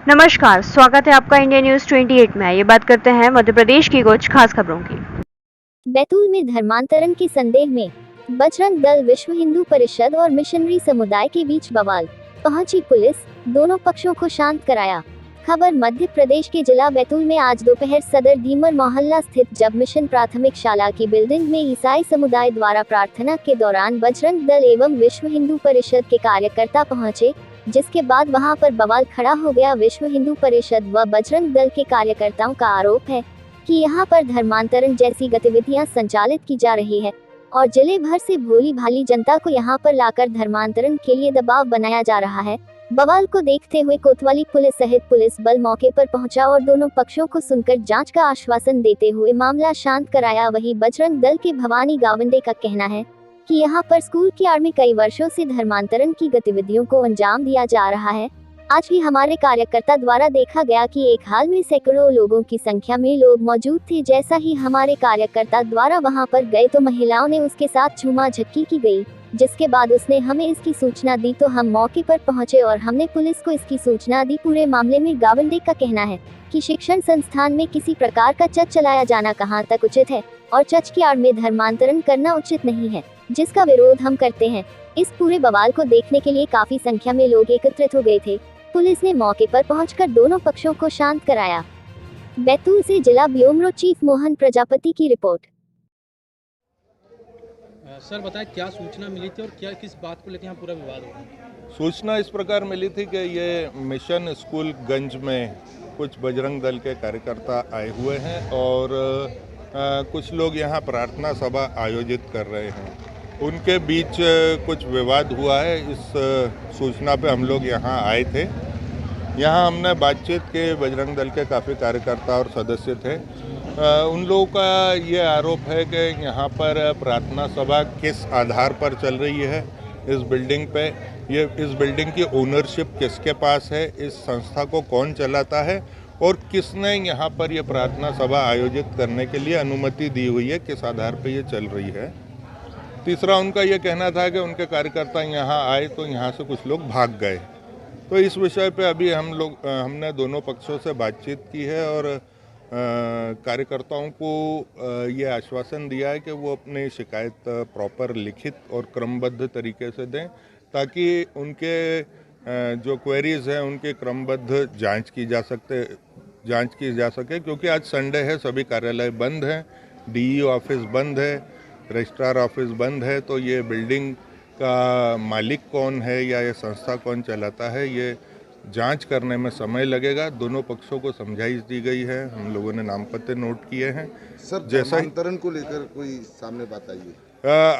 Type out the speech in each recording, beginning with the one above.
नमस्कार, स्वागत है आपका इंडिया न्यूज 28 में। ये बात करते हैं मध्य प्रदेश की कुछ खास खबरों की। बैतूल में धर्मांतरण के संदेह में बजरंग दल, विश्व हिंदू परिषद और मिशनरी समुदाय के बीच बवाल। पहुंची पुलिस, दोनों पक्षों को शांत कराया। खबर मध्य प्रदेश के जिला बैतूल में आज दोपहर सदर दीमर मोहल्ला स्थित जब मिशन प्राथमिक शाला की बिल्डिंग में ईसाई समुदाय द्वारा प्रार्थना के दौरान बजरंग दल एवं विश्व हिंदू परिषद के कार्यकर्ता पहुंचे, जिसके बाद वहां पर बवाल खड़ा हो गया। विश्व हिंदू परिषद व बजरंग दल के कार्यकर्ताओं का आरोप है कि यहाँ पर धर्मांतरण जैसी गतिविधियां संचालित की जा रही है और जिले भर से भोली भाली जनता को यहाँ पर लाकर धर्मांतरण के लिए दबाव बनाया जा रहा है। बवाल को देखते हुए कोतवाली पुलिस सहित पुलिस बल मौके पर पहुंचा और दोनों पक्षों को सुनकर जांच का आश्वासन देते हुए मामला शांत कराया। वहीं बजरंग दल के भवानी गावंडे का कहना है कि यहाँ पर स्कूल की आड़ में कई वर्षों से धर्मांतरण की गतिविधियों को अंजाम दिया जा रहा है। आज भी हमारे कार्यकर्ता द्वारा देखा गया कि एक हाल में सैकड़ों लोगों की संख्या में लोग मौजूद थे। जैसा ही हमारे कार्यकर्ता द्वारा वहां पर गए तो महिलाओं ने उसके साथ झूमा झटकी की गई, जिसके बाद उसने हमें इसकी सूचना दी तो हम मौके पर पहुंचे और हमने पुलिस को इसकी सूचना दी। पूरे मामले में गावंडे का कहना है कि शिक्षण संस्थान में किसी प्रकार का चर्च चलाया जाना कहां तक उचित है और चर्च की आड़ में धर्मांतरण करना उचित नहीं है, जिसका विरोध हम करते हैं। इस पूरे बवाल को देखने के लिए काफी संख्या में लोग एकत्रित हो गए थे। पुलिस ने मौके पर पहुंचकर दोनों पक्षों को शांत कराया। बैतूल से जिला ब्यूरो चीफ मोहन प्रजापति की रिपोर्ट। सर बताएं, क्या सूचना मिली थी और क्या किस बात को लेकर यहाँ पूरा विवाद हो रहा है? सूचना इस प्रकार मिली थी कि ये मिशन स्कूल गंज में कुछ बजरंग दल के कार्यकर्ता आए हुए हैं और कुछ लोग यहाँ प्रार्थना सभा आयोजित कर रहे हैं। उनके बीच कुछ विवाद हुआ है। इस सूचना पे हम लोग यहाँ आए थे। यहाँ हमने बातचीत के बजरंग दल के काफ़ी कार्यकर्ता और सदस्य थे। उन लोगों का ये आरोप है कि यहाँ पर प्रार्थना सभा किस आधार पर चल रही है, इस बिल्डिंग पे इस बिल्डिंग की ओनरशिप किसके पास है, इस संस्था को कौन चलाता है और किसने यहाँ पर ये प्रार्थना सभा आयोजित करने के लिए अनुमति दी हुई है, किस आधार पर ये चल रही है। तीसरा उनका ये कहना था कि उनके कार्यकर्ता यहाँ आए तो यहाँ से कुछ लोग भाग गए। तो इस विषय पे अभी हमने दोनों पक्षों से बातचीत की है और कार्यकर्ताओं को ये आश्वासन दिया है कि वो अपनी शिकायत प्रॉपर लिखित और क्रमबद्ध तरीके से दें, ताकि उनके जो क्वेरीज हैं उनके क्रमबद्ध जांच की जा सके, क्योंकि आज संडे है, सभी कार्यालय बंद हैं, डीईओ ऑफिस बंद है, रजिस्ट्रार ऑफिस बंद है। तो ये बिल्डिंग का मालिक कौन है या ये संस्था कौन चलाता है, ये जांच करने में समय लगेगा। दोनों पक्षों को समझाइश दी गई है, हम लोगों ने नाम पत्र नोट किए हैं। सर, धर्मांतरण को लेकर कोई सामने बात आई है?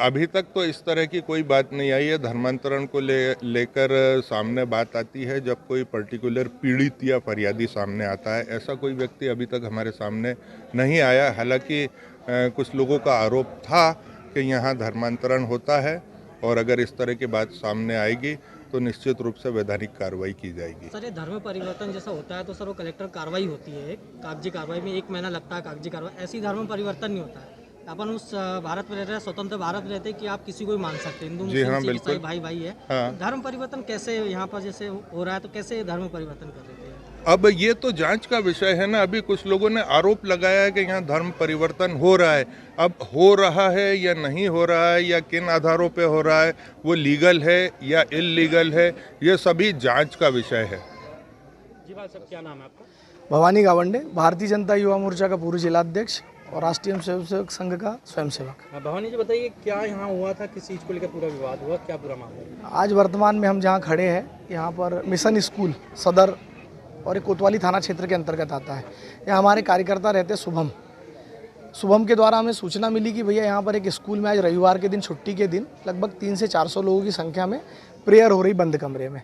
अभी तक तो इस तरह की कोई बात नहीं आई है। धर्मांतरण को लेकर सामने बात आती है जब कोई पर्टिकुलर पीड़ित या फरियादी सामने आता है। ऐसा कोई व्यक्ति अभी तक हमारे सामने नहीं आया। हालांकि कुछ लोगों का आरोप था कि यहाँ धर्मांतरण होता है और अगर इस तरह की बात सामने आएगी तो निश्चित रूप से वैधानिक कार्रवाई की जाएगी। सर, ये धर्म परिवर्तन जैसा होता है तो सर वो कलेक्टर कार्रवाई होती है, कागजी कार्रवाई में 1 महीना लगता है कागजी कार्रवाई। ऐसी धर्म परिवर्तन नहीं होता है। अपन उस भारत में रहते हैं, स्वतंत्र भारत में रहते हैं कि आप किसी को भी मान सकते हैं, हिंदू मुस्लिम सिख ईसाई भाई है। हाँ। धर्म परिवर्तन कैसे यहाँ पर जैसे हो रहा है, तो कैसे धर्म परिवर्तन कर रहे थे? अब ये तो जांच का विषय है ना। अभी कुछ लोगों ने आरोप लगाया है कि यहाँ धर्म परिवर्तन हो रहा है। अब हो रहा है या नहीं हो रहा है या किन आधारों पे हो रहा है, वो लीगल है या इल्लीगल है, ये सभी जांच का विषय है। जी भाई साहब, क्या नाम है आपका? भवानी गावंडे, भारतीय जनता युवा मोर्चा का पूर्व जिलाध्यक्ष और राष्ट्रीय स्वयंसेवक संघ का स्वयंसेवक। भवानी जी बताइए, क्या यहाँ हुआ था, किस चीज़ को लेकर पूरा विवाद हुआ, क्या पूरा मामला? आज वर्तमान में हम जहाँ खड़े हैं, यहाँ पर मिशन स्कूल सदर और एक कोतवाली थाना क्षेत्र के अंतर्गत आता है। यहाँ हमारे कार्यकर्ता रहते हैं शुभम के द्वारा हमें सूचना मिली कि भैया यहाँ पर एक स्कूल में आज रविवार के दिन, छुट्टी के दिन, लगभग 300 से 400 लोगों की संख्या में प्रेयर हो रही बंद कमरे में,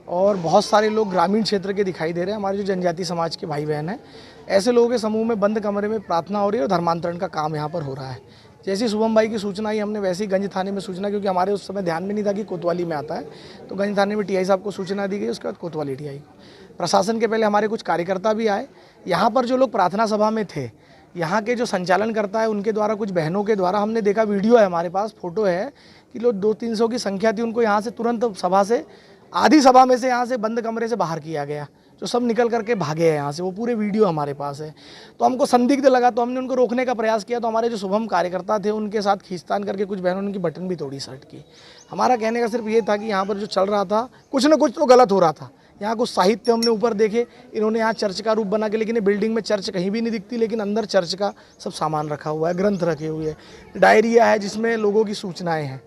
और बहुत सारे लोग ग्रामीण क्षेत्र के दिखाई दे रहे हैं। हमारे जो जनजाति समाज के भाई बहन हैं, ऐसे लोगों के समूह में बंद कमरे में प्रार्थना हो रही है और धर्मांतरण का काम यहाँ पर हो रहा है। जैसी शुभम भाई की सूचना आई, हमने वैसे ही गंज थाने में सूचना, क्योंकि हमारे उस समय ध्यान में नहीं था कि कोतवाली में आता है, तो गंज थाने में टीआई साहब को सूचना दी गई। उसके बाद कोतवाली टीआई को, प्रशासन के पहले हमारे कुछ कार्यकर्ता भी आए। यहाँ पर जो लोग प्रार्थना सभा में थे, यहाँ के जो संचालन करता है उनके द्वारा, कुछ बहनों के द्वारा, हमने देखा, वीडियो है हमारे पास, फोटो है, कि लोग 200-300 की संख्या थी, उनको यहाँ से तुरंत सभा से, आधी सभा में से यहाँ से बंद कमरे से बाहर किया गया। जो सब निकल करके भागे हैं यहाँ से, वो पूरे वीडियो हमारे पास है। तो हमको संदिग्ध लगा तो हमने उनको रोकने का प्रयास किया, तो हमारे जो शुभम कार्यकर्ता थे उनके साथ खींचतान करके कुछ बहनों ने उनकी बटन भी तोड़ी शर्ट की। हमारा कहने का सिर्फ ये था कि यहाँ पर जो चल रहा था कुछ ना कुछ तो गलत हो रहा था। यहाँ कुछ साहित्य हमने ऊपर देखे, इन्होंने यहाँ चर्च का रूप बना के, लेकिन ये बिल्डिंग में चर्च कहीं भी नहीं दिखती, लेकिन अंदर चर्च का सब सामान रखा हुआ है, ग्रंथ रखे हुए हैं, डायरिया है जिसमें लोगों की सूचनाएं हैं।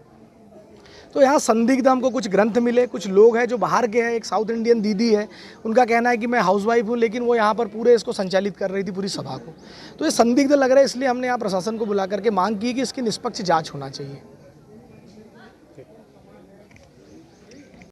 तो यहाँ संदिग्ध हमको कुछ ग्रंथ मिले, कुछ लोग हैं जो बाहर के हैं। एक साउथ इंडियन दीदी है, उनका कहना है कि मैं हाउसवाइफ हूँ, लेकिन वो यहाँ पर पूरे इसको संचालित कर रही थी पूरी सभा को। तो ये संदिग्ध लग रहा है, इसलिए हमने यहाँ प्रशासन को बुला करके मांग की कि इसकी निष्पक्ष जाँच होना चाहिए।